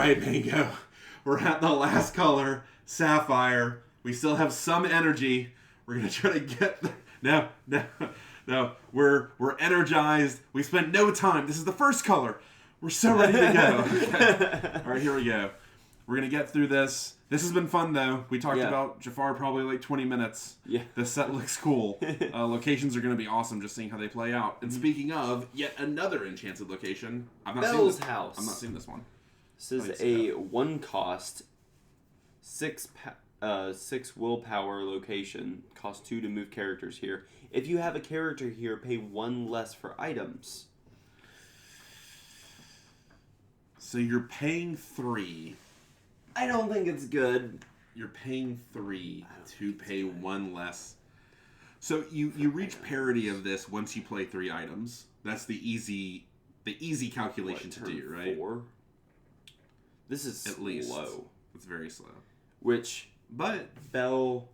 right, Mango. We're at the last color, Sapphire. We still have some energy. We're going to try to get... No. We're energized. We spent no time. This is the first color. We're so ready to go. Okay. All right, here we go. We're going to get through this. This has been fun, though. We talked about Jafar probably like 20 minutes. Yeah. This set looks cool. Locations are going to be awesome, just seeing how they play out. And speaking of, yet another enchanted location. I've not seen this. House. I'm not seeing this one. This is a 1-cost, 6 willpower location. Cost 2 to move characters here. If you have a character here, pay 1 less for items. So you're paying 3. I don't think it's good. You're paying 3 to pay 1 less. So you reach parity of this once you play 3 items. That's the easy calculation to do, right? 4? This is at least slow. It's very slow. But Bell.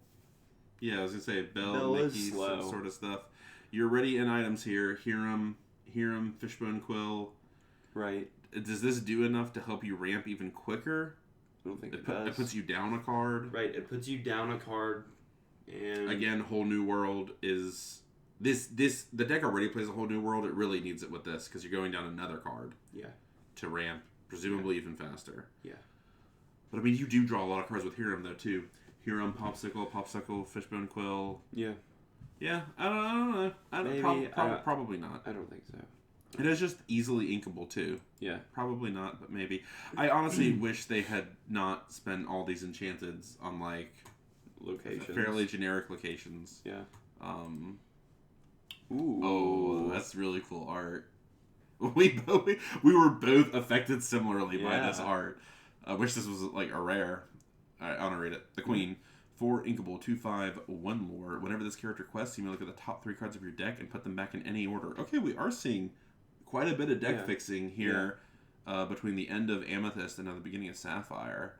Yeah, I was gonna say Bell Mickey, sort of stuff. You're already in items here. Hiram, Fishbone Quill. Right. Does this do enough to help you ramp even quicker? I don't think it does. It puts you down a card. Right, it puts you down a card. And again, Whole New World is... The deck already plays a Whole New World. It really needs it with this, because you're going down another card. Yeah. To ramp, presumably even faster. Yeah. But I mean, you do draw a lot of cards with Hiram, though, too. Hiram, Popsicle, Fishbone Quill. Yeah. Yeah, I don't know. Probably not. I don't think so. It is just easily inkable, too. Yeah. Probably not, but maybe. I honestly wish they had not spent all these enchanteds on, like... locations. Fairly generic locations. Yeah. Ooh. Oh, that's really cool art. We were both affected similarly by this art. I wish this was, like, a rare. I want to read it. The Queen. 4 inkable, 2/5, 1 lore. Whenever this character quests, you may look at the top 3 cards of your deck and put them back in any order. Okay, we are seeing... quite a bit of deck fixing here between the end of Amethyst and now the beginning of Sapphire.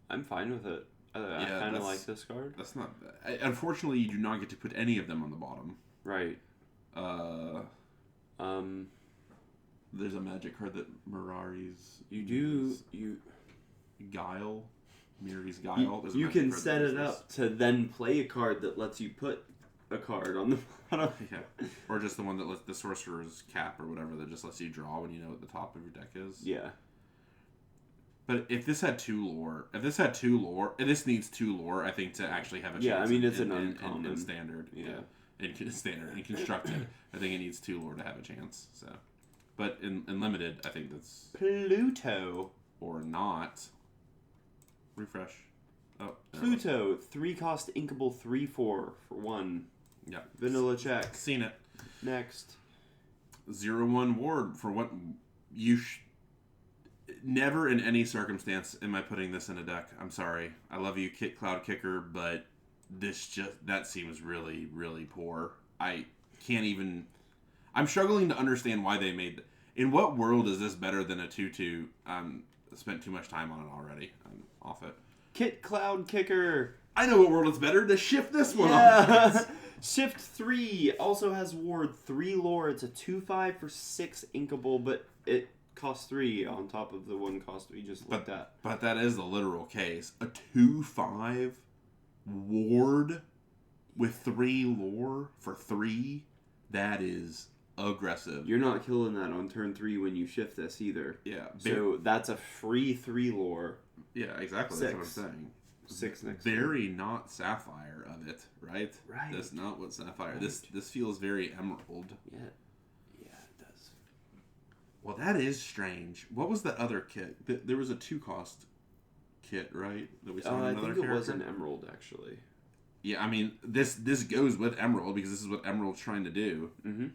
I'm fine with it. I kind of like this card. That's not bad. Unfortunately, you do not get to put any of them on the bottom. Right. There's a magic card that Mirari's... Guile? Mirari's Guile? You can set it up to then play a card that lets you put a card on the bottom. Yeah. Or just the one that lets the Sorcerer's Cap or whatever that just lets you draw when you know what the top of your deck is. Yeah. But if this had 2 lore, and this needs 2 lore, I think, to actually have a chance. Yeah, I mean, it's an uncommon. In standard. Yeah. In standard. In constructed, I think it needs 2 lore to have a chance. So, but in limited, I think that's... Pluto. Or not. Refresh. Oh, Pluto. 3-cost inkable 3/4 for 1. Yeah. Vanilla check. Seen it. Next. 0/1 ward for what you never in any circumstance am I putting this in a deck. I'm sorry. I love you, Cloud Kicker, but that seems really, really poor. I can't even... I'm struggling to understand why they made... In what world is this better than a 2/2? Spent too much time on it already. I'm off it. Cloud Kicker. I know what world it's better to shift this one on. Shift 3 also has ward 3 lore. It's a 2/5 for 6 inkable, but it costs 3 on top of the 1 cost we just looked at. But that is the literal case. A 2/5 ward with 3 lore for 3. That is aggressive. You're not killing that on turn 3 when you shift this either. Yeah. So that's a free 3 lore. Yeah, exactly. 6. That's what I'm saying. 6 next. Very not Sapphire of it, right? Right. That's not what Sapphire. Right. This feels very Emerald. Yeah. Yeah, it does. Well, that is strange. What was the other kit? There was a 2-cost kit, right? That we saw in another character. It was an Emerald, actually. Yeah, I mean, this goes with Emerald because this is what Emerald's trying to do. Mm-hmm.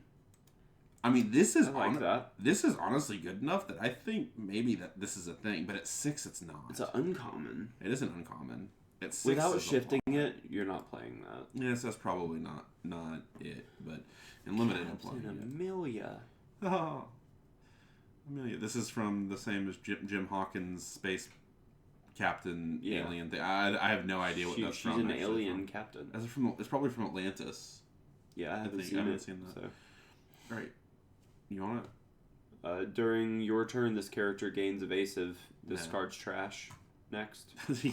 I mean, this is honestly good enough that I think maybe that this is a thing, but at 6 it's not. It's an uncommon. It is an uncommon. At 6 without shifting it, you're not playing that. Yes, that's probably not it, but in limited I'm playing it. Amelia. Oh. Amelia. This is from the same as Jim Hawkins' Space Captain alien thing. I have no idea what that's from. She's an alien captain. It's probably from Atlantis. Yeah, I haven't seen that. So. All right. You want it? During your turn, this character gains evasive. Discards trash. Next. You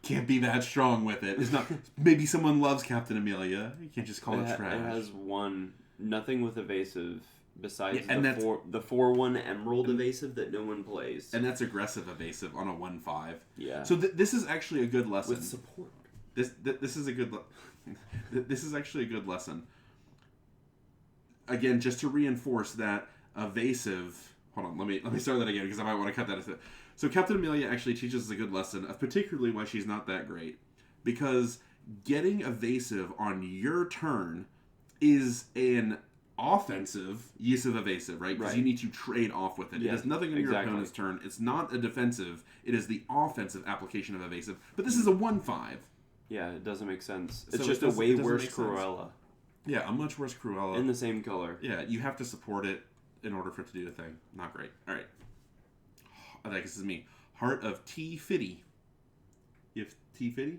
can't be that strong with it. It's not. Maybe someone loves Captain Amelia. You can't just call it trash. It has nothing with evasive besides and the 4/1 Emerald evasive that no one plays. And that's aggressive evasive on a 1/5. Yeah. So this is actually a good lesson. With support. This is a good. This is actually a good lesson. Again, just to reinforce that evasive. Hold on, let me start that again because I might want to cut that. So Captain Amelia actually teaches us a good lesson of particularly why she's not that great, because getting evasive on your turn is an offensive use of evasive, right? Because you need to trade off with it. Yeah, it has nothing on your opponent's turn. It's not a defensive. It is the offensive application of evasive. But this is a 1/5. Yeah, it doesn't make sense. It's just a way worse Cruella. Yeah, a much worse Cruella. In the same color. Yeah, you have to support it in order for it to do a thing. Not great. All right. I think this is me. Heart of T-Fitty. You have T-Fitty?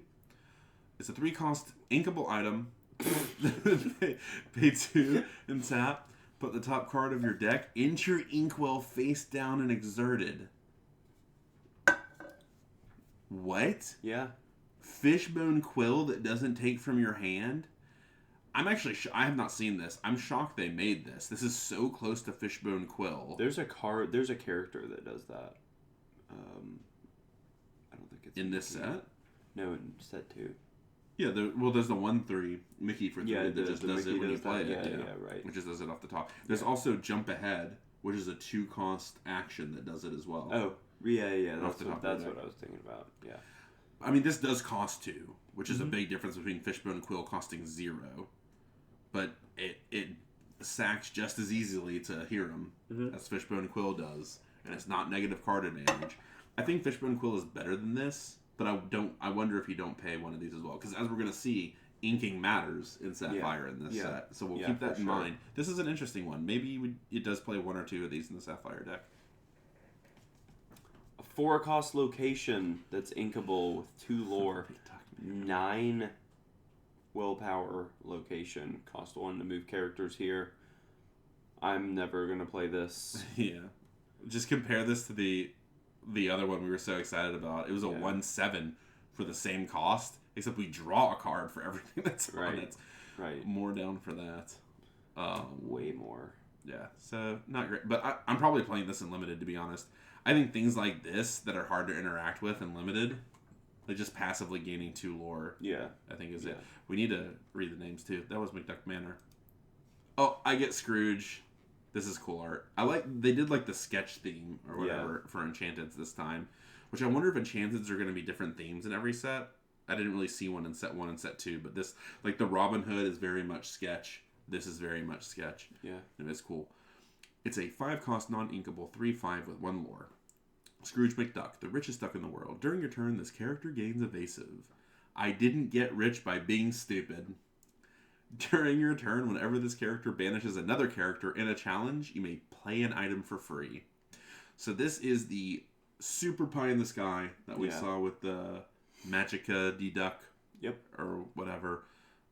It's a 3-cost inkable item. Pay 2 and tap. Put the top card of your deck into your inkwell face down and exerted. What? Yeah. Fishbone quill that doesn't take from your hand? I'm actually I have not seen this. I'm shocked they made this. This is so close to Fishbone Quill. There's a character that does that. I don't think it's in this set. No, in set 2. Yeah, there's the 1/3 Mickey for 3 that just does it when you play it. Yeah, right. Which just does it off the top. There's also Jump Ahead, which is a 2-cost action that does it as well. Oh, yeah. That's what I was thinking about. Yeah. I mean, this does cost 2, which is a big difference between Fishbone Quill costing 0. But it sacks just as easily to Hiram as Fishbone Quill does, and it's not negative card advantage. I think Fishbone Quill is better than this, but I wonder if you don't pay one of these as well, because as we're gonna see, inking matters in Sapphire in this set, so we'll keep that in mind. This is an interesting one. Maybe it does play 1 or 2 of these in the Sapphire deck. A 4-cost location that's inkable with 2 lore, 9 willpower location, cost 1 to move characters here. I'm never gonna play this. Yeah, just compare this to the other one we were so excited about. It was a 1/7 for the same cost, except we draw a card for everything that's on it. Right. More down for that. Way more. Yeah, so not great. But I'm probably playing this in Limited, to be honest. I think things like this that are hard to interact with in Limited, like just passively gaining 2 lore, I think is it. We need to read the names too. That was McDuck Manor. Oh, I get Scrooge. This is cool art. They did like the sketch theme or whatever for Enchanteds this time, which I wonder if Enchanteds are going to be different themes in every set. I didn't really see one in set 1 and set 2, but this, like the Robin Hood is very much sketch. This is very much sketch. Yeah. And it's cool. It's a 5-cost non-inkable 3/5 with 1 lore. Scrooge McDuck, the richest duck in the world. During your turn, this character gains evasive. I didn't get rich by being stupid. During your turn, whenever this character banishes another character in a challenge, you may play an item for free. So this is the super pie in the sky that we saw with the Magica D-Duck. Yep. Or whatever.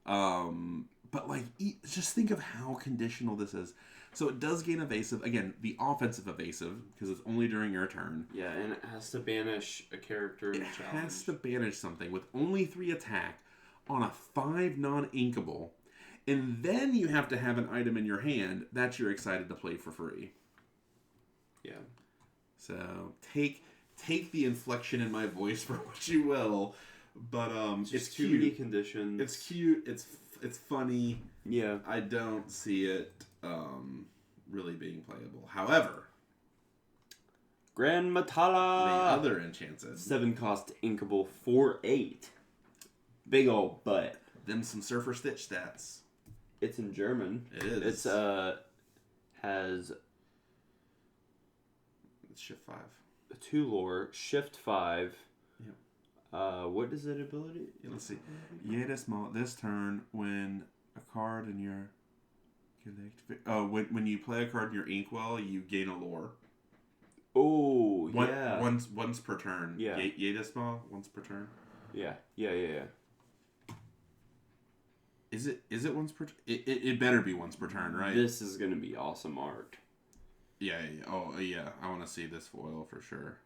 But like, just think of how conditional this is. So it does gain evasive. Again, the offensive evasive, because it's only during your turn. Yeah, and it has to banish a character in a challenge. It has to banish something with only 3 attack on a 5 non-inkable. And then you have to have an item in your hand that you're excited to play for free. Yeah. So take the inflection in my voice for what you will, but it's too cute. Many conditions. It's cute. It's funny. Yeah. I don't see it really being playable. However, Grand Matala, the other Enchanted, 7-cost inkable 4/8. Big old butt. Them some Surfer Stitch stats. It's in German. It is. It's has Shift 5. 2 lore, Shift 5. Yep. What is that ability? Let's see. Jedes Mal this turn when a card in your when you play a card in your inkwell, you gain a lore. Oh, yeah. Once per turn. Yeah. Jedes Mal, once per turn. Yeah. Is it once per? It better be once per turn, right? This is gonna be awesome art. Yeah. Oh, yeah. I want to see this foil for sure.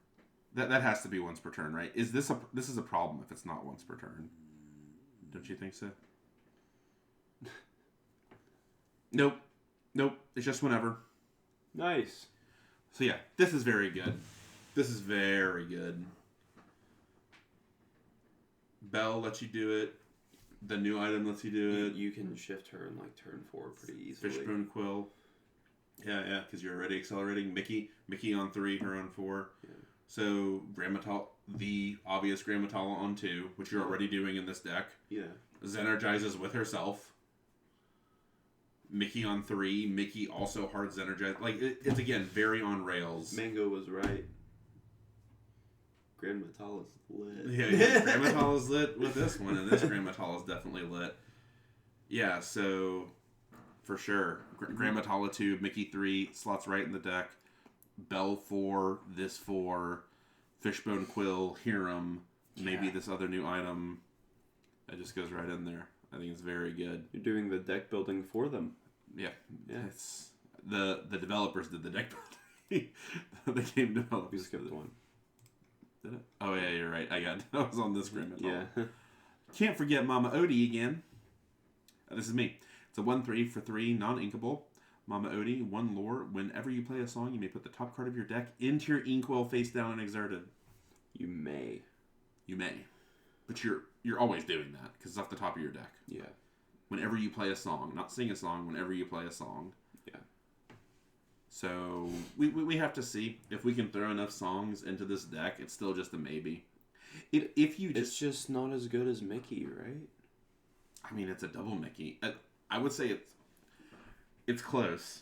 That has to be once per turn, right? This is a problem if it's not once per turn? Don't you think so? Nope. It's just whenever. Nice. So yeah, this is very good. This is very good. Bell lets you do it. The new item lets you do it. You can shift her in like turn 4 pretty easily. Fishbone Quill. Yeah, because you're already accelerating. Mickey on 3, her on 4. Yeah. So the obvious Grammatala on 2, which you're already doing in this deck. Yeah. Zenergizes with herself. Mickey on 3. Mickey also hard Zenergize. Like, it's again very on rails. Mango was right. Grammatala's lit. Yeah, Grammatala's lit with this one, and this Grammatala's definitely lit. Yeah, so for sure. Grammatala 2, Mickey 3, slots right in the deck. Bell 4, this 4, Fishbone Quill, Hiram, maybe this other new item. That just goes right in there. I think it's very good. You're doing the deck building for them. Yeah. It's the developers did the deck building. The game developers. We skipped one. Did it? Oh yeah, you're right. I was on this Grammatala. Yeah. Can't forget Mama Odie again. This is me. It's a 1/3 for 3, non-inkable. Mama Odie, 1 lore. Whenever you play a song, you may put the top card of your deck into your inkwell face down and exerted. You may. But you're always doing that, because it's off the top of your deck. Yeah. Whenever you play a song. Not sing a song, whenever you play a song. Yeah. So, we have to see if we can throw enough songs into this deck. It's still just a maybe. If you just... It's just not as good as Mickey, right? I mean, it's a double Mickey. I would say it's close.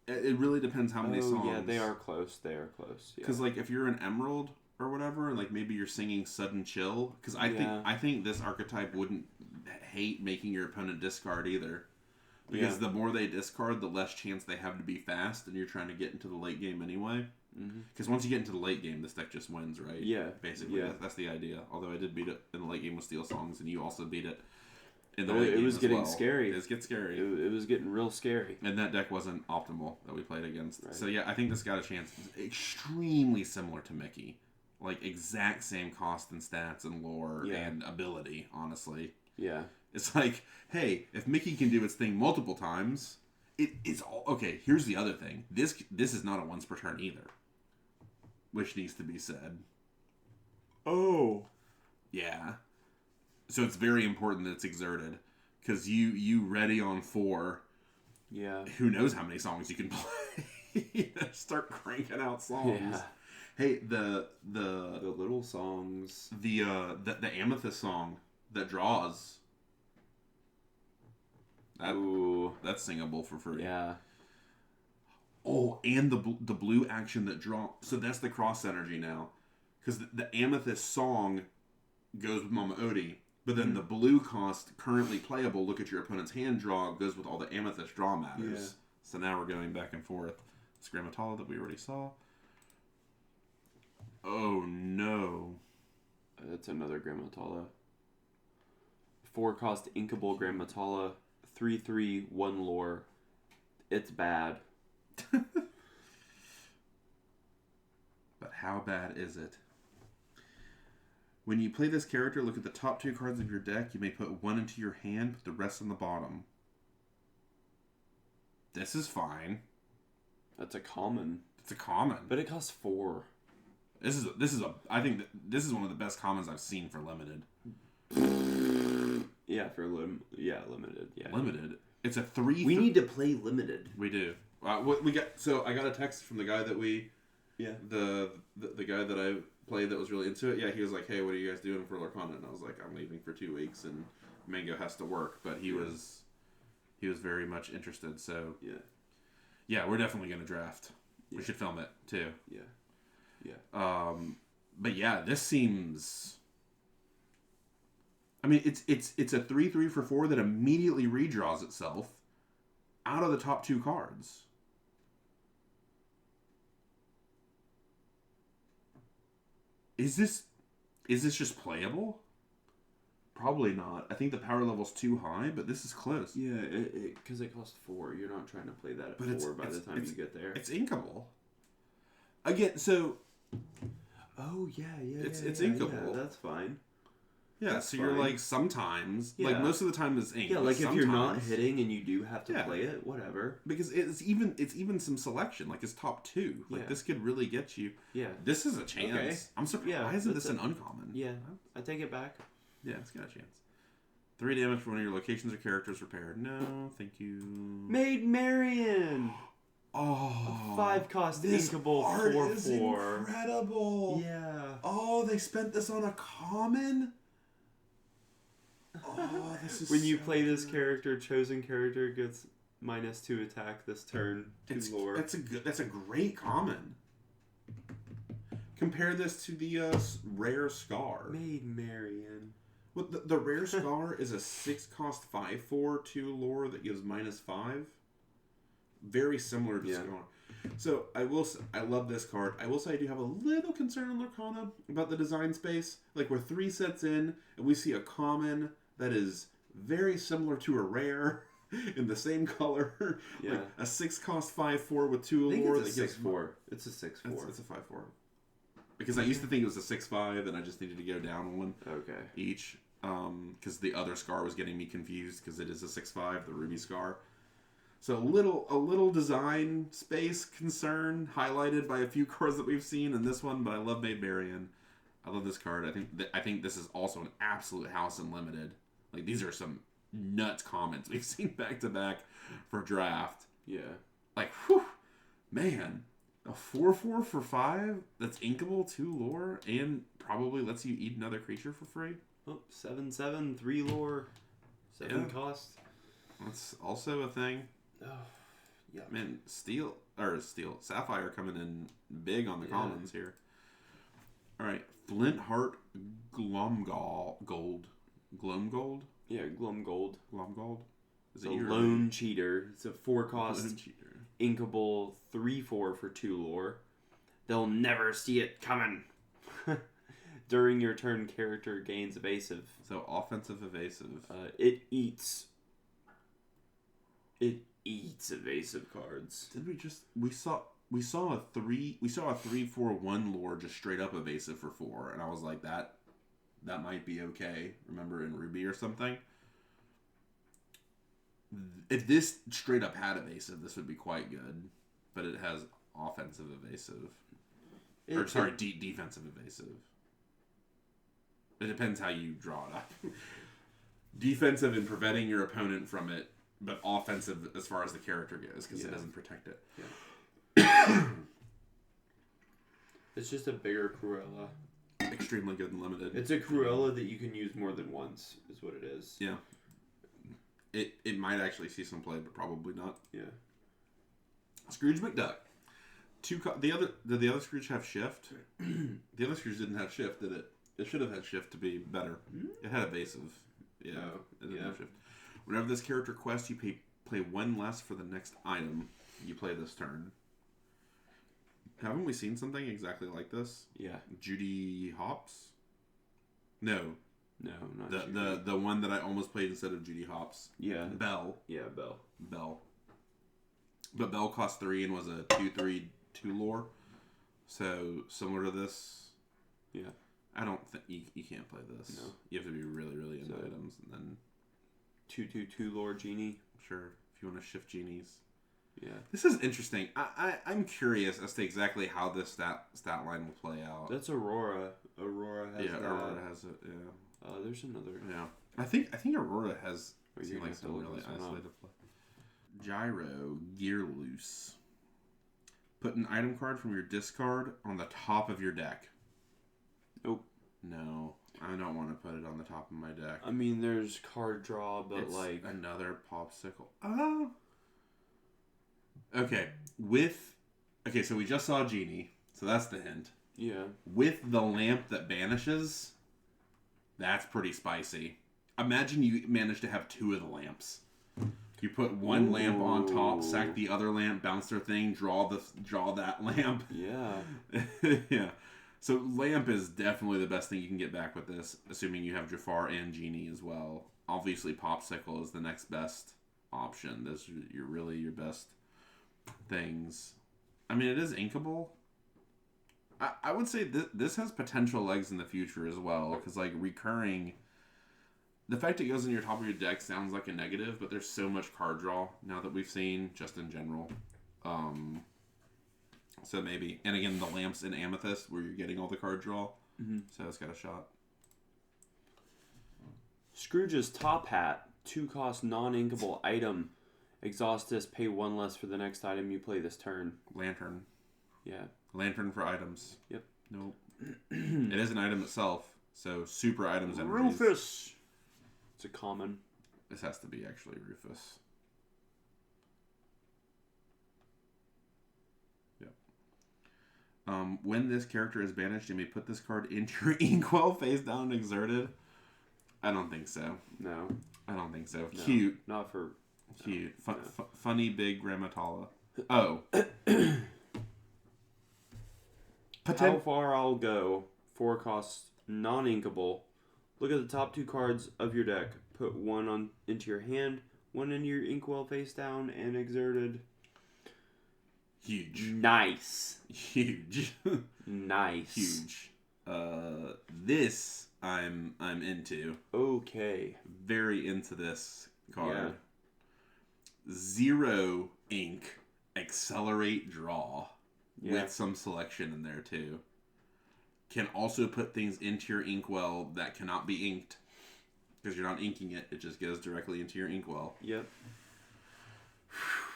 It really depends how many songs. Yeah, they are close. Yeah. Because like if you're an Emerald or whatever, and like maybe you're singing Sudden Chill, because I think this archetype wouldn't hate making your opponent discard either. Because the more they discard, the less chance they have to be fast, and you're trying to get into the late game anyway. Because once you get into the late game, this deck just wins, right? Yeah. Basically, that's the idea. Although I did beat it in the late game with Steel Songs, and you also beat it in the late game. It was getting scary. It was getting scary. It was getting real scary. And that deck wasn't optimal that we played against. Right. So yeah, I think this got a chance. It's extremely similar to Mickey. Like exact same cost and stats and lore and ability, honestly. Yeah. It's like, hey, if Mickey can do its thing multiple times, it's all okay. Here's the other thing. This is not a once per turn either, which needs to be said. Oh. Yeah. So it's very important that it's exerted, because you ready on 4. Yeah. Who knows how many songs you can play? Start cranking out songs. Yeah. Hey, the little songs. The Amethyst song that draws. That's singable for free. Yeah. Oh, and the blue action that draw. So that's the cross energy now, because the Amethyst song goes with Mama Odie, but then the blue cost currently playable. Look at your opponent's hand draw goes with all the Amethyst draw matters. Yeah. So now we're going back and forth. It's Grammatala that we already saw. Oh no. That's another Grammatala. 4 cost inkable Grammatala. 3/3, 1 lore. It's bad. But how bad is it? When you play this character, look at the top 2 cards of your deck. You may put 1 into your hand, put the rest on the bottom. This is fine. That's a common. It's a common. But it costs 4. I think this is one of the best commons I've seen for limited. Yeah, for limited. Yeah. Limited. It's a 3. We need to play limited. We do. I got a text from the guy that we. Yeah. The guy that I played that was really into it. Yeah, he was like, "Hey, what are you guys doing for Lorcana?" And I was like, "I'm leaving for 2 weeks, and Mango has to work." But he was very much interested. So yeah, we're definitely gonna draft. We should film it too. Yeah. But yeah, this seems. I mean, it's a 3/3 for 4 that immediately redraws itself out of the top 2 cards. Is this just playable? Probably not. I think the power level's too high, but this is close. Yeah, because it costs 4. You're not trying to play that at 4 by the time you get there. It's inkable. Again, so... Oh, yeah. It's inkable. Yeah, that's fine. Yeah, that's so fine. you're like, sometimes... Yeah. Like, most of the time it's ink. Yeah, like if you're not hitting and you do have to play it, whatever. Because it's even some selection. Like, it's top 2. Like, this could really get you... Yeah. This is a chance. Okay. I'm surprised. Why isn't this an uncommon? Yeah, I take it back. Yeah, it's got a chance. 3 damage for one of your locations or characters repaired. No, thank you. Maid Marian! Oh. 5 cost this inkable art 4/4. Is incredible. Yeah. Oh, they spent this on a common? Oh, this is when you play this character, chosen character gets -2 attack this turn. Lore. That's a great common. Compare this to the rare Scar. Maid Marian. Well, the rare Scar is a 6 cost 5/4 2 lore that gives -5. Very similar to Scar. So I love this card. I will say I do have a little concern in Lorcana about the design space. Like we're 3 sets in and we see a common that is very similar to a rare in the same color. Yeah. Like a 6 cost 5/4 with 2 lore. It's a 6/4. It's a 6/4. It's a 5/4. Because I used to think it was a 6/5 and I just needed to go down 1 each. Because the other Scar was getting me confused because it is a 6/5, the Ruby Scar. So a little design space concern highlighted by a few cards that we've seen in this one, but I love Maid Marian. I love this card. I think this is also an absolute house in limited. Like these are some nuts comments we've seen back to back for draft. Yeah. Like, whew, man, a 4/4 for 5 that's inkable, 2 lore, and probably lets you eat another creature for free. Oh, 7/7, 3 lore, 7 cost. That's also a thing. Oh, yeah. Man, Sapphire coming in big on the commons here. All right, Flint-Heart Glomgold. Glomgold? Yeah, Glomgold. Glomgold? Is it a lone cheater? It's a 4 cost inkable 3/4 for 2 lore. They'll never see it coming. During your turn, character gains evasive. So offensive evasive. It eats evasive cards. Did we saw a 3/4/1 lore just straight up evasive for 4, and I was like that might be okay. Remember in Ruby or something? If this straight up had evasive, this would be quite good. But it has offensive evasive. Defensive evasive. It depends how you draw it up. Defensive in preventing your opponent from it, but offensive as far as the character goes, because it doesn't protect it. Yeah. It's just a bigger Cruella. Extremely good and limited. It's a Cruella that you can use more than once, is what it is. Yeah. It might actually see some play, but probably not. Yeah. Scrooge McDuck. Did the other Scrooge have shift? The other Scrooge didn't have shift, did it? It should have had shift to be better. It had evasive. Yeah. It didn't have shift. Whenever this character quests, you play 1 less for the next item you play this turn. Haven't we seen something exactly like this? Yeah. Judy Hopps? No, not the one that I almost played instead of Judy Hopps. Yeah. Belle. Yeah, Belle. But Belle cost 3 and was a 2/3 2 lore. So similar to this. Yeah. I don't think you can't play this. No. You have to be really, really into items and then 2/2 lore genie. Sure. If you want to shift genies. Yeah. This is interesting. I'm curious as to exactly how this stat line will play out. That's Aurora. Aurora has that. Aurora has it, yeah. There's another. Yeah. I think Aurora has like some really isolated play. Gyro Gear Loose. Put an item card from your discard on the top of your deck. Nope. No. I don't want to put it on the top of my deck. I mean, there's card draw, but it's like another popsicle. Okay. So we just saw Genie, so that's the hint. Yeah. With the lamp that banishes, that's pretty spicy. Imagine you manage to have 2 of the lamps. You put one lamp on top, sack the other lamp, bounce their thing, draw that lamp. Yeah. Yeah. So Lamp is definitely the best thing you can get back with this, assuming you have Jafar and Genie as well. Obviously, Popsicle is the next best option. Those are really your best things. I mean, it is inkable. I would say this has potential legs in the future as well, because like recurring, the fact it goes in your top of your deck sounds like a negative, but there's so much card draw now that we've seen just in general. So maybe, and again, the Lamps in Amethyst where you're getting all the card draw, so it's got a shot. Scrooge's Top Hat, 2-cost non-inkable item. Exhaust this, pay 1 less for the next item you play this turn. Lantern. Yeah. Lantern for items. Yep. Nope. It is an item itself, so super items and Rufus! It's a common. This has to be actually Rufus. Yep. When this character is banished, you may put this card into your inkwell face down and exerted. I don't think so. No. I don't think so. No, Cute. not for... Cute. Funny big Grammatala. Oh. How far I'll go. 4 costs, non-inkable. Look at the top 2 cards of your deck. Put 1 into your hand, 1 into your inkwell face down, and exerted. Huge. Nice. Huge. Nice. Huge. This I'm into. Okay. Very into this card. Yeah. 0 ink. Accelerate draw. Yeah. With some selection in there too. Can also put things into your inkwell that cannot be inked. Because you're not inking it. It just goes directly into your inkwell. Yep.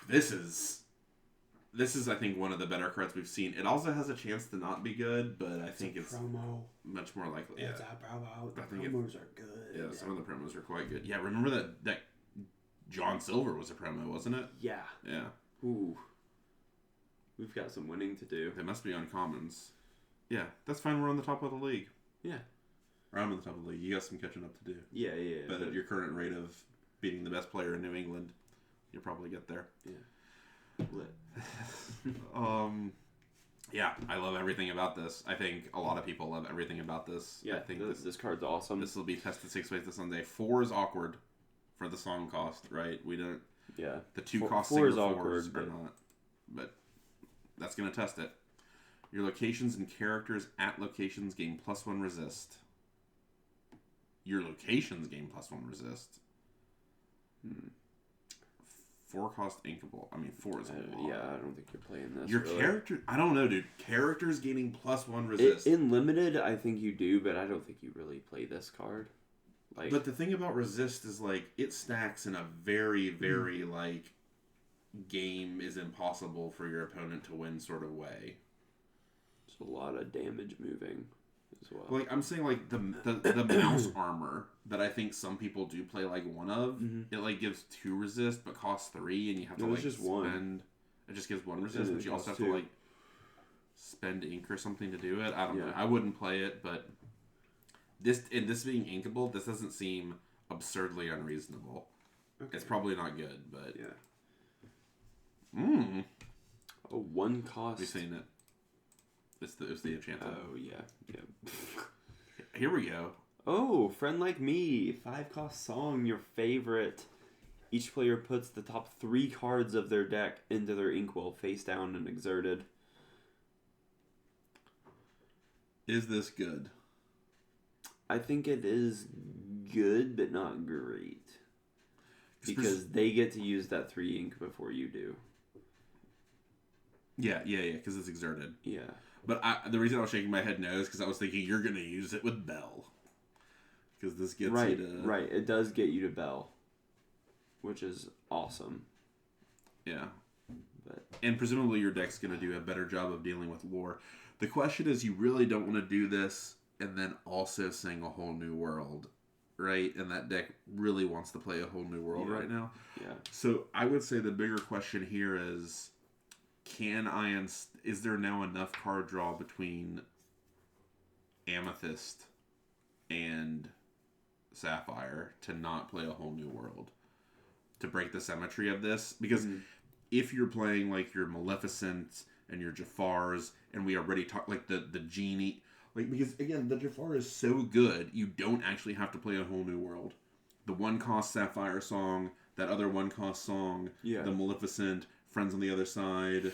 This is, I think, one of the better cards we've seen. It also has a chance to not be good, but I think it's promo. much more likely. It's a promo. The I think promos are good. Yeah, some of the promos are quite good. Yeah, remember that John Silver was a promo, wasn't it? Yeah. Yeah. Ooh. We've got some winning to do. They must be on commons. Yeah, that's fine. We're on the top of the league. Yeah. Or I'm on the top of the league. You got some catching up to do. Yeah. But at your current rate of beating the best player in New England, you'll probably get there. Yeah. Lit. Yeah, I love everything about this. I think a lot of people love everything about this. Yeah, I think this card's awesome. This will be tested 6 ways to Sunday. 4 is awkward for the song cost, right? We don't. Yeah. The 2 4 cost is single awkward, fours but... are not. But that's going to test it. Your locations and characters at locations gain +1 resist. Your locations gain +1 resist. 4 cost inkable. I mean, 4 is a lot. Yeah, I don't think you're playing this. Your really. character... I don't know, dude. Characters gaining +1 resist. In limited, I think you do, but I don't think you really play this card. Like, but the thing about resist is, like, it stacks in a very, very, like, game is impossible for your opponent to win sort of way. There's a lot of damage moving as well. Like, I'm saying, like, the mouse armor that I think some people do play, like, one of, it, like, gives 2 resist, but costs 3, and you have to, like, just spend... One. It just gives 1 resist, but you also have to, 2. like, spend ink or something to do it. I don't Yeah. know. I wouldn't play it, but this being inkable, this doesn't seem absurdly unreasonable. Okay. It's probably not good, but... Yeah. Oh, 1 cost. We've seen it. It's the enchanted. Oh, yeah. Here we go. Oh, Friend Like Me. 5 cost song, your favorite. Each player puts the top 3 cards of their deck into their inkwell face down and exerted. Is this good? I think it is good, but not great. Because they get to use that 3 ink before you do. Yeah, because it's exerted. Yeah. But the reason I was shaking my head no is because I was thinking you're going to use it with Bell. Because this gets you to... Right, it does get you to Bell. Which is awesome. Yeah. But and presumably your deck's going to do a better job of dealing with lore. The question is, you really don't want to do this and then also sing A Whole New World, right? And that deck really wants to play A Whole New World right now. Yeah. So I would say the bigger question here is, is there now enough card draw between Amethyst and Sapphire to not play A Whole New World? To break the symmetry of this? Because if you're playing like your Maleficent and your Jafars, and we already talked like the Genie, Like, because, again, the Jafar is so good, you don't actually have to play a whole new world. The one-cost Sapphire song, that other one-cost song, the Maleficent, Friends on the Other Side,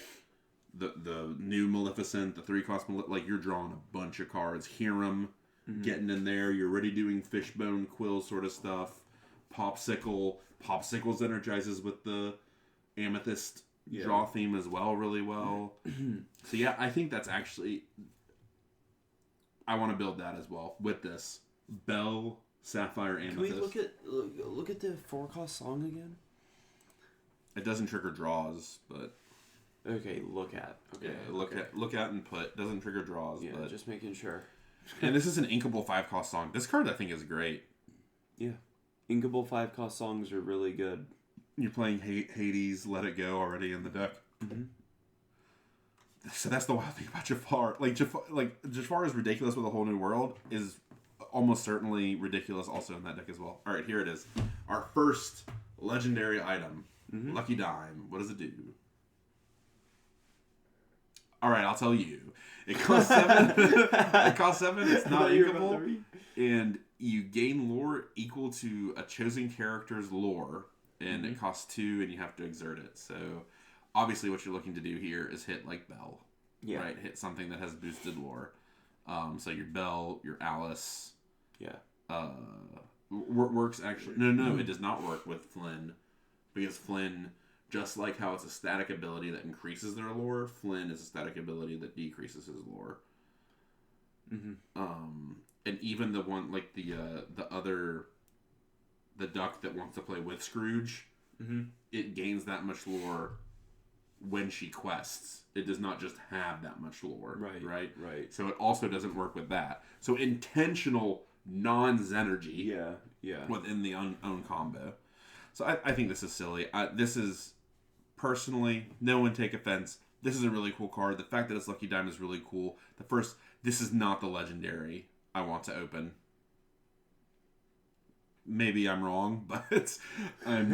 the new Maleficent, the three-cost like, you're drawing a bunch of cards. Hiram, getting in there. You're already doing Fishbone, Quill sort of stuff. Popsicles energizes with the Amethyst draw theme as well really well. So yeah, I think that's actually... I want to build that as well with this. Bell, Sapphire, Amethyst. Can we look at the 4-cost song again? It doesn't trigger draws, but... Okay, look at. Okay, yeah, look at and put. Doesn't trigger draws, yeah, but... just making sure. And this is an inkable 5-cost song. This card, I think, is great. Yeah. Inkable 5-cost songs are really good. You're playing Hades, Let It Go already in the deck. Mm-hmm. So that's the wild thing about Jafar. Jafar is ridiculous with a whole new world. Is almost certainly ridiculous also in that deck as well. All right, here it is. Our first legendary item, Lucky Dime. What does it do? All right, I'll tell you. It costs 7. It costs 7. It's not inkable, and you gain lore equal to a chosen character's lore, and it costs 2, and you have to exert it. So. Obviously, what you're looking to do here is hit like Belle, right? Hit something that has boosted lore. So your Belle, your Alice, works actually. No, it does not work with Flynn, because Flynn, just like how it's a static ability that increases their lore, Flynn is a static ability that decreases his lore. And even the one like the duck that wants to play with Scrooge, it gains that much lore. When she quests, it does not just have that much lore, right? So it also doesn't work with that. So intentional non-Zenergy, within the own combo. So I think this is silly. This is personally, no one take offense. This is a really cool card. The fact that it's Lucky Dime is really cool. This is not the legendary I want to open. Maybe I'm wrong, but I'm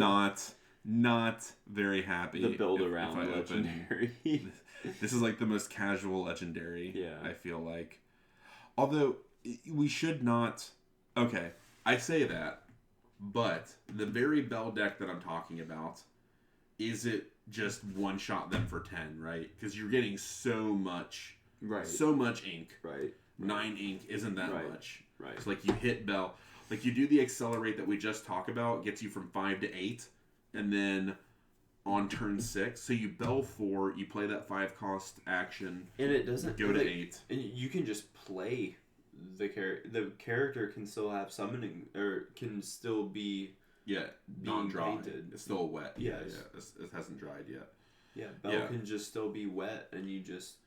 not very happy. The build around legendary. This is like the most casual legendary, I feel like. Although, we should not... Okay, I say that, but the very Bell deck that I'm talking about, is it just one-shot them for 10, right? Because you're getting so much ink. 9 ink isn't that much. So, like, you hit Bell. Like, you do the accelerate that we just talked about, gets you from 5 to 8. And then on turn 6, so you Bell 4, you play that 5-cost action, and it doesn't go to 8. And you can just play the character. The character can still have summoning, or can still be non-dry. Painted. It's still wet. Yes. It hasn't dried yet. Yeah, Bell can just still be wet, and you just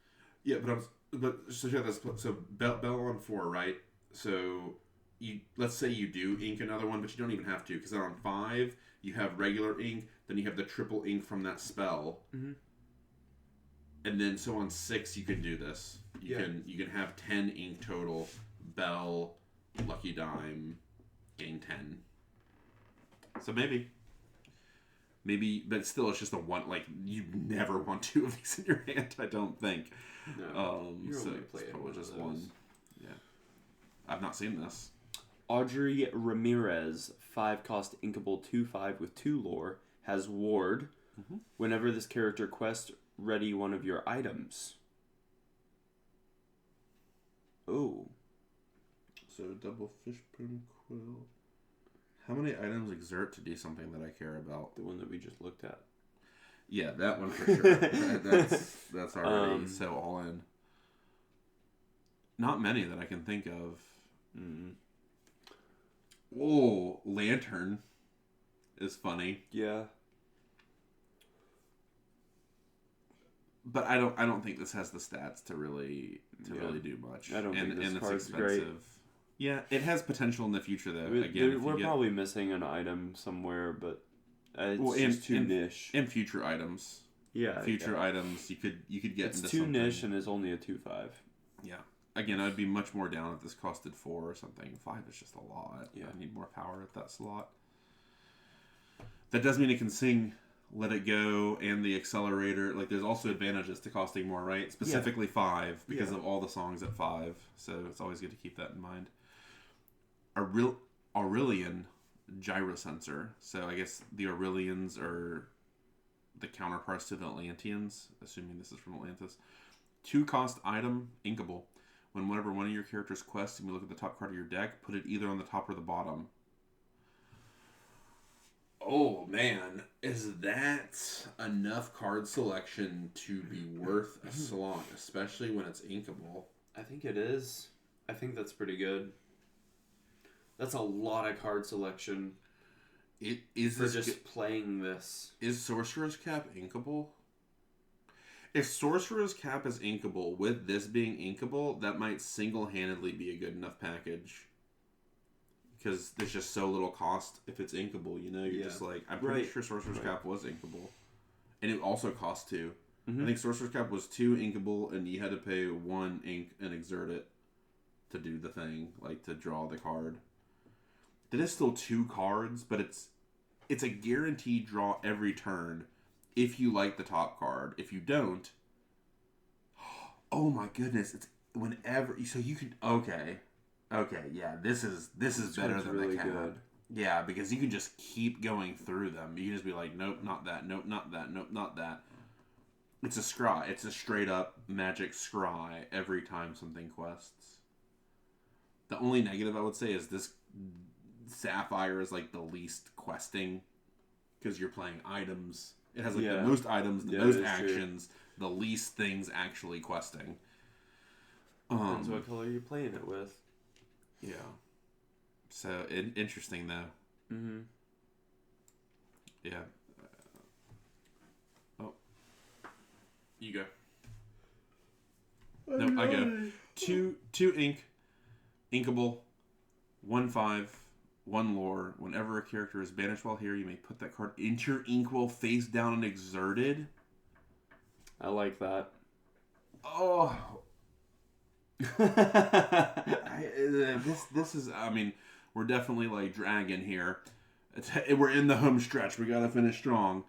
so check this. So Bell on 4, right? So let's say you do ink another one, but you don't even have to, because then on 5. You have regular ink, then you have the triple ink from that spell, and then so on 6 you can do this. You can have 10 ink total. Bell, Lucky Dime, gain 10. So maybe, but still, it's just a one. Like, you never want 2 of these in your hand. I don't think. No, so it's probably just one. Yeah, I've not seen this. Audrey Ramirez, 5-cost inkable 2/5 with 2 lore, has Ward. Whenever this character quests, ready one of your items. Oh. So double Fishbone Quill. How many items exert to do something that I care about? The one that we just looked at. Yeah, that one for sure. that's already so all in. Not many that I can think of. Oh, Lantern is funny. Yeah. But I don't think this has the stats to really do much. I don't think this card's expensive. Great. Yeah, it has potential in the future though. Again, we're probably missing an item somewhere, but it's just too niche. And future items. Yeah. Future items you could get it's into too something. niche and is only a 2/5. Yeah. Again, I'd be much more down if this costed 4 or something. 5 is just a lot. Yeah. I need more power at that slot. That does mean it can sing Let It Go, and the Accelerator. Like, there's also advantages to costing more, right? Specifically 5, because of all the songs at 5. So it's always good to keep that in mind. Aurelian gyrosensor. So I guess the Aurelians are the counterparts to the Atlanteans, assuming this is from Atlantis. 2 cost item, inkable. Whenever one of your characters quests, and you look at the top card of your deck, put it either on the top or the bottom. Oh man, is that enough card selection to be worth a slot, especially when it's inkable? I think it is. I think that's pretty good. That's a lot of card selection. It is for just playing this. Is Sorcerer's Cap inkable? If Sorcerer's Cap is inkable, with this being inkable, that might single-handedly be a good enough package. Because there's just so little cost if it's inkable, you know? You're just like, I'm pretty sure Sorcerer's Cap was inkable. And it also cost 2. I think Sorcerer's Cap was 2 inkable, and you had to pay 1 ink and exert it to do the thing, like to draw the card. That is still 2 cards, but it's a guaranteed draw every turn if you like the top card. If you don't, oh my goodness, it's whenever. So you can okay, yeah. This is better than really the cap. good. Yeah, because you can just keep going through them. You can just be like, nope, not that. Nope, not that. Nope, not that. It's a scry. It's a straight up magic scry every time something quests. The only negative I would say is this Sapphire is like the least questing because you're playing items. It has like the most items, the most actions, the least things actually questing. Depends what color you're playing it with. Yeah. So interesting though. Mm-hmm. Yeah. Oh. You go. No, I go. 2 ink, inkable, 1/5. 1 lore. Whenever a character is banished while here, you may put that card into your inkwell face down and exerted. I like that. Oh. This is, I mean, we're definitely like dragging here. We're in the home stretch. We gotta finish strong.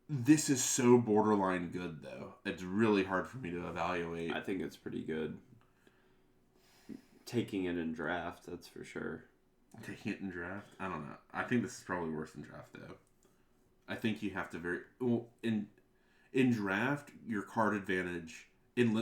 This is so borderline good, though. It's really hard for me to evaluate. I think it's pretty good. Taking it in draft, that's for sure. Taking it in draft? I don't know. I think this is probably worse than draft, though. I think you have to in draft, your card advantage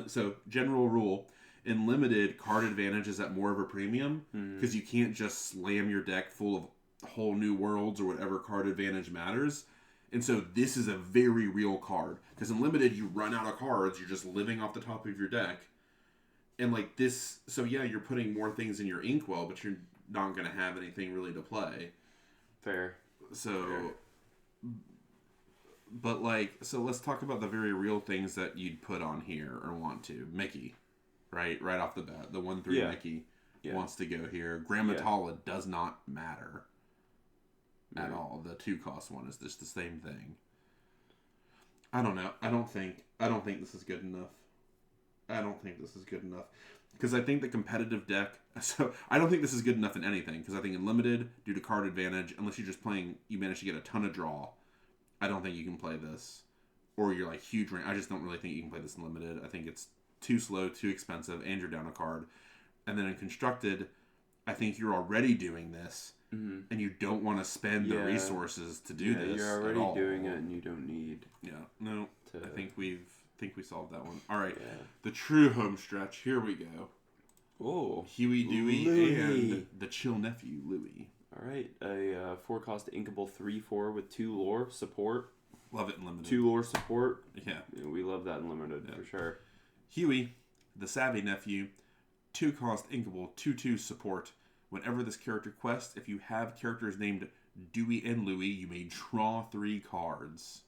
so general rule, in limited, card advantage is at more of a premium because you can't just slam your deck full of whole new worlds or whatever card advantage matters. And so this is a very real card because in limited you run out of cards, you're just living off the top of your deck. And like this, so yeah, you're putting more things in your inkwell, but you're not going to have anything really to play. Fair. So, but like, so let's talk about the very real things that you'd put on here or want to. Mickey, right off the bat, the 1/3 Mickey wants to go here. Grammatala does not matter at all. The 2 cost one is just the same thing. I don't know. I don't think this is good enough. I don't think this is good enough. Because I think the competitive deck... So, I don't think this is good enough in anything. Because I think in limited, due to card advantage, unless you're just playing... You manage to get a ton of draw. I don't think you can play this. Or you're like huge rank. I just don't really think you can play this in limited. I think it's too slow, too expensive, and you're down a card. And then in constructed, I think you're already doing this. Mm-hmm. And you don't want to spend the resources to do this. You're already doing it and you don't need... Yeah. No. I think we solved that one. All right. Yeah. The true home stretch. Here we go. Oh. Huey, Dewey, Louie. And the chill nephew, Louie. All right. A 4-cost inkable 3/4 with 2 lore support. Love it in limited. 2 lore support. Yeah. We love that in limited for sure. Huey, the savvy nephew. 2-cost inkable 2/2 support. Whenever this character quests, if you have characters named Dewey and Louie, you may draw 3 cards.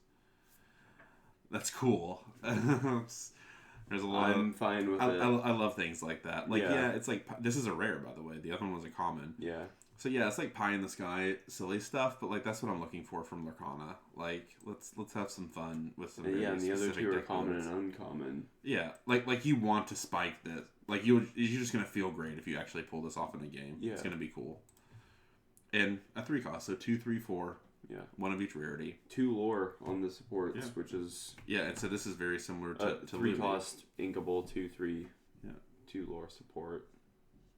That's cool. There's a lot. I'm fine with it. I love things like that. Like it's like this is a rare, by the way. The other one was a common. Yeah. So yeah, it's like pie in the sky, silly stuff. But like that's what I'm looking for from Lorcana. Like let's have some fun with some. Yeah, and the other 2 are common and uncommon. Yeah, like you want to spike this. Like you're just gonna feel great if you actually pull this off in a game. Yeah. It's gonna be cool. And a 3 cost, so 2, 3, 4. Yeah. One of each rarity. 2 lore on the supports, Yeah. which is... Yeah, and so this is very similar to 3 Lumi. cost, inkable, 2/3. Yeah. 2 lore support.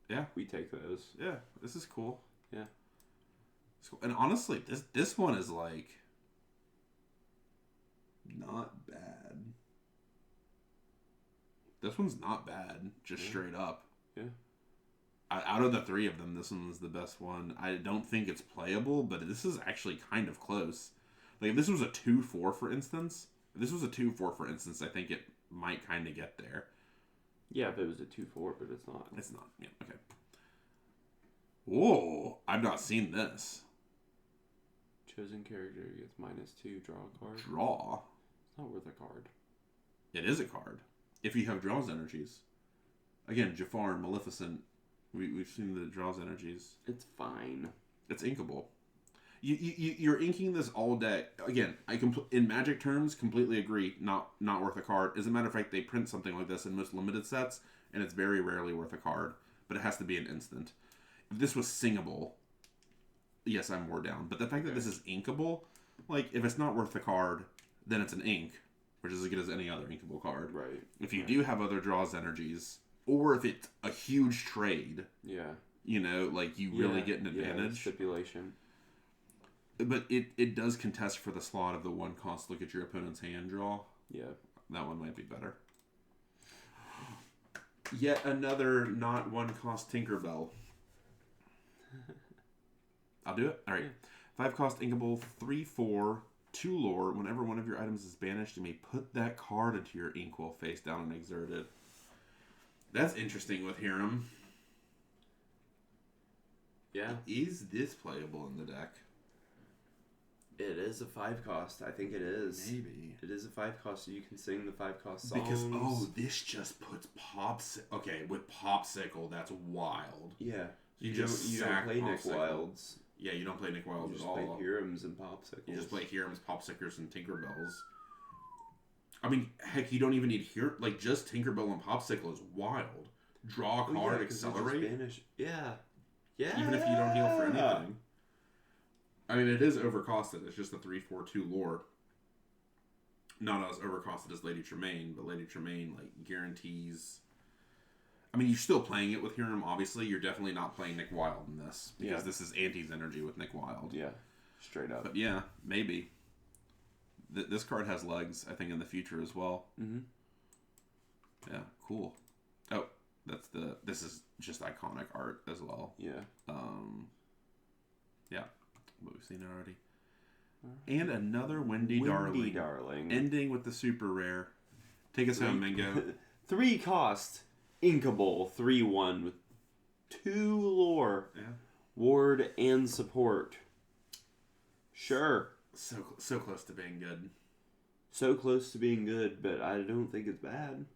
Yeah. We take those. Yeah, this is cool. Yeah. It's cool. And honestly, this one is like not bad. This one's not bad, just straight up. Yeah. Out of the 3 of them, this one's the best one. I don't think it's playable, but this is actually kind of close. Like, if this was a 2/4, for instance, I think it might kind of get there. Yeah, if it was a 2/4, but it's not. It's not. Yeah, okay. Whoa, I've not seen this. Chosen character gets -2, draw a card. Draw. It's not worth a card. It is a card. If you have draws energies. Again, Jafar, Maleficent, we've seen the draws energies. It's fine. It's inkable. You're inking this all day. Again, in Magic terms, completely agree. Not worth a card. As a matter of fact, they print something like this in most limited sets, and it's very rarely worth a card. But it has to be an instant. If this was singable, yes, I'm more down. But the fact that this is inkable, like, if it's not worth the card, then it's an ink, which is as good as any other inkable card. Right. If you do have other draws energies, or if it's a huge trade, Yeah. you know, like, you really get an advantage. Stipulation. But it does contest for the slot of the 1 cost look at your opponent's hand draw. Yeah. That one might be better. Yet another not 1 cost Tinkerbell. I'll do it. All right. 5 cost inkable, 3/4, 2 lore. Whenever one of your items is banished, you may put that card into your inkwell face down and exert it. That's interesting with Hiram. Yeah. Is this playable in the deck? It is a 5 cost. I think it is. Maybe. It is a 5 cost, so you can sing the 5 cost songs. Because, this just puts Popsicle. Okay, with Popsicle, that's wild. Yeah. You don't play Nick Popsicle. Wilds. Yeah, you don't play Nick Wilds You just at play all. Hirams and Popsicles. You just play Hirams, Popsicles, and Tinkerbells. I mean, heck, you don't even need just Tinkerbell and Popsicle is wild. Draw a card, accelerate. Yeah. Yeah. Even if you don't heal for anything. I mean, it is overcosted. It's just a 3/4/2 lore. Not as overcosted as Lady Tremaine, but Lady Tremaine, like, guarantees... I mean, you're still playing it with Hiram, obviously. You're definitely not playing Nick Wild in this. Because this is Auntie's energy with Nick Wild. Yeah. Straight up. But yeah, maybe. This card has legs, I think, in the future as well. Mm-hmm. Yeah, cool. Oh, this is just iconic art as well. Yeah. Yeah, what we've seen already. And another Windy Darling. Ending with the super rare. Take us home, Mingo. 3 cost. Inkable. 3/1 with 2 lore. Yeah. Ward and support. Sure. So close to being good. So close to being good, but I don't think it's bad.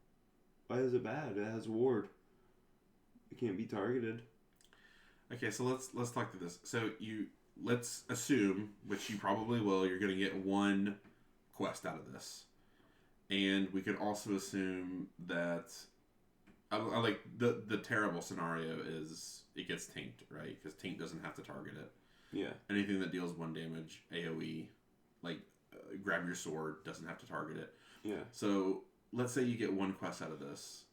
Why is it bad? It has ward. It can't be targeted. Okay, so let's talk through this. So let's assume, which you probably will, you're going to get 1 quest out of this. And we could also assume that I like the terrible scenario is it gets tanked, right? Because tank doesn't have to target it. Yeah. Anything that deals 1 damage, AoE, like grab your sword, doesn't have to target it. Yeah. So let's say you get 1 quest out of this.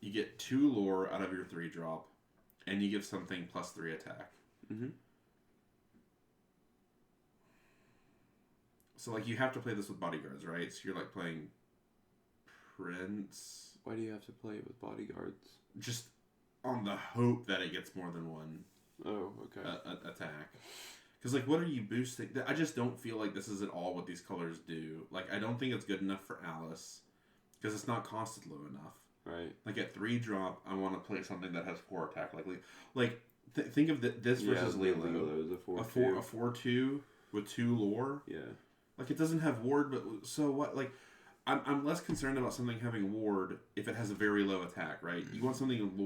You get 2 lore out of your 3-drop, and you give something +3 attack. Mm-hmm. So like you have to play this with bodyguards, right? So you're like playing Prince. Why do you have to play it with bodyguards? Just on the hope that it gets more than 1 okay. attack. Because, like, what are you boosting? I just don't feel like this is at all what these colors do. Like, I don't think it's good enough for Alice. Because it's not costed low enough. Right. Like, at 3-drop, I want to play something that has 4 attack. Think of this versus Lilo. A 4/2 with 2 lore. Yeah. Like, it doesn't have ward, but so what? Like, I'm less concerned about something having ward if it has a very low attack, right? You want something in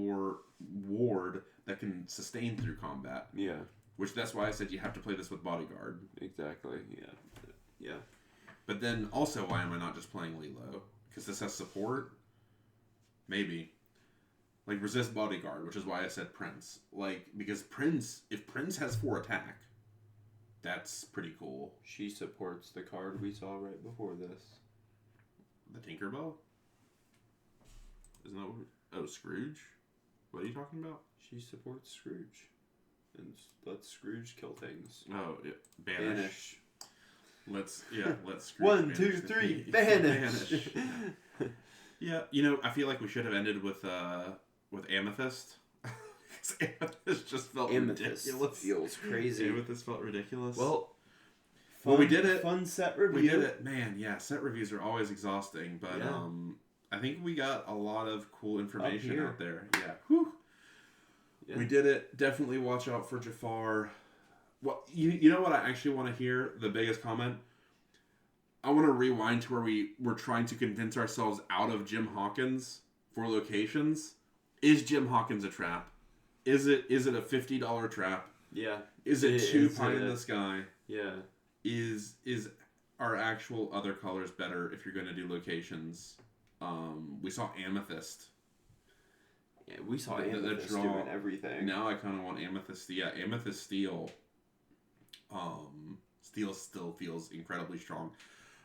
ward that can sustain through combat. Yeah. Which that's why I said you have to play this with bodyguard. Exactly. Yeah. Yeah. But then also, why am I not just playing Lilo? Because this has support? Maybe. Like, resist bodyguard, which is why I said Prince. Like, because if Prince has 4 attack, That's pretty cool. She supports the card we saw right before this. The Tinkerbell? Isn't that what... Oh, Scrooge? What are you talking about? She supports Scrooge. And lets Scrooge kill things. Oh, yeah. Banish. Let's Scrooge 1, banish 2, the 3, thief. banish! Yeah, I feel like we should have ended with Amethyst. Amethyst just felt ridiculous. Feels crazy. Amethyst felt ridiculous. Well, we did it. Fun set review. We did it. Man, yeah, set reviews are always exhausting, but Yeah. I think we got a lot of cool information out there. Yeah. Whew. Yeah. We did it. Definitely watch out for Jafar. Well, you know what I actually want to hear? The biggest comment? I want to rewind to where we were trying to convince ourselves out of Jim Hawkins for locations. Is Jim Hawkins a trap? Is it a $50 trap? Yeah. Is it too pie in the sky? Yeah. Is our actual other colors better if you're going to do locations? We saw Amethyst. Yeah, we saw Amethyst doing everything. Now I kind of want Amethyst. Yeah, Amethyst Steel. Steel still feels incredibly strong.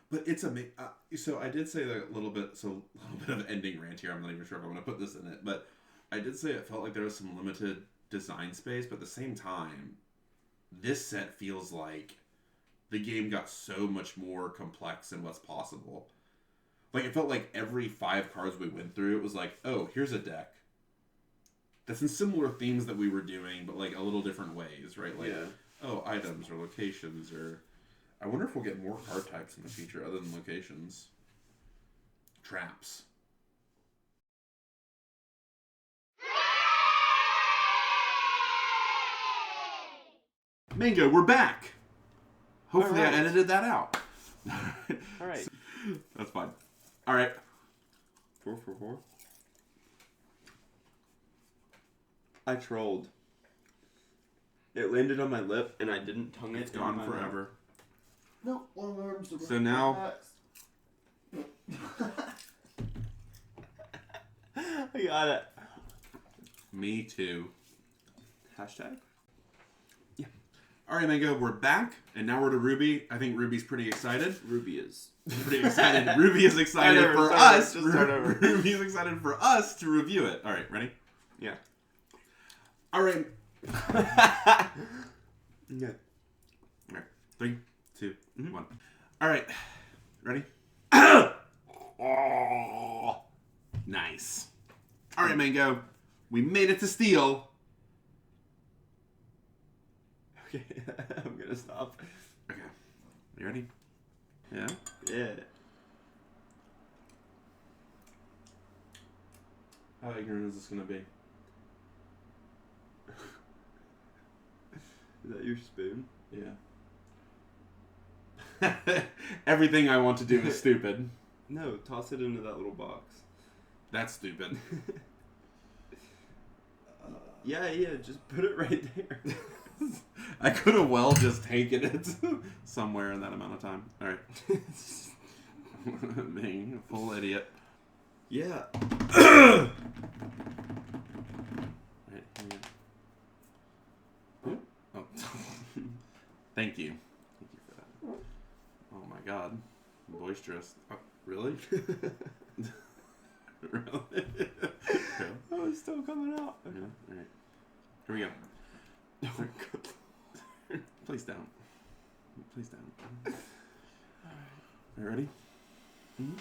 But it's amazing. So I did say a little bit of ending rant here. I'm not even sure if I'm going to put this in it. But I did say it felt like there was some limited design space. But at the same time, this set feels like the game got so much more complex in what's possible. Like, it felt like every 5 cards we went through, it was like, oh, here's a deck that's in similar themes that we were doing, but like a little different ways, right? Like, oh, items or locations or... I wonder if we'll get more card types in the future other than locations. Traps. Mango, we're back! Hopefully I edited that out. Alright. That's fine. Alright. 4 for 4. I trolled. It landed on my lip and I didn't tongue it. It's gone forever. No, long arms. So now... I got it. Me too. Hashtag? Yeah. Alright, Mango, we're back. And now we're to Ruby. I think Ruby's pretty excited. Ruby is. Pretty excited. Ruby is excited for us. Ruby's excited for us to review it. Alright, ready? Yeah. Alright. Yeah. Alright. 3, 2, 1. Alright. Ready? Nice. Alright, Mango. We made it to Steel. Okay. I'm gonna stop. Okay. You ready? Yeah? Yeah. How ignorant is this gonna be? Is that your spoon? Yeah. Everything I want to do is stupid. No, toss it into that little box. That's stupid. Yeah, just put it right there. I could have well just taken it somewhere in that amount of time. Alright. Being a full idiot. Yeah. Right, here. Oh. Thank you. Thank you for that. Oh my god. Boisterous. Oh, really? Really? Okay. Oh, it's still coming out. Okay. Alright. Here we go. Oh, God. Please don't. Please don't. Alright. Are you ready? Mm-hmm.